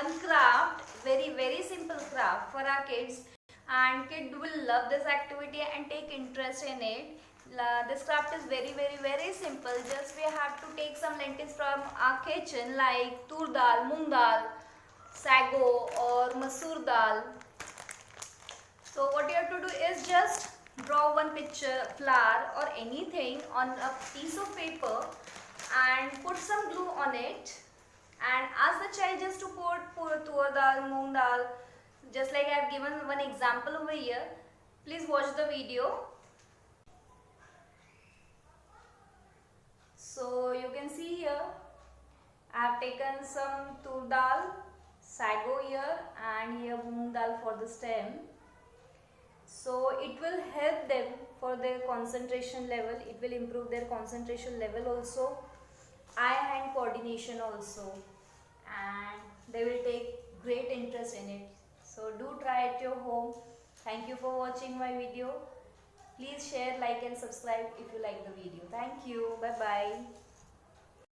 one craft, very simple craft for our kids, and kids will love this activity and take interest in it. This craft is very simple. Just we have to take some lentils from our kitchen like tur dal, moong dal, sago or masoor dal. So what you have to do is just draw one picture, flower or anything on a piece of paper and put some glue on it, and ask the child just to put tur dal, moong dal, just like I have given one example over here. Please watch the video. So you can see here I have taken some tur dal, sago here, and here moong dal for the stem. So it will help them for their concentration level. It will improve their concentration level also, eye-hand coordination also, and they will take great interest in it. So do try at your home. Thank you for watching my video. Please share, like and subscribe if you like the video. Thank you. Bye bye.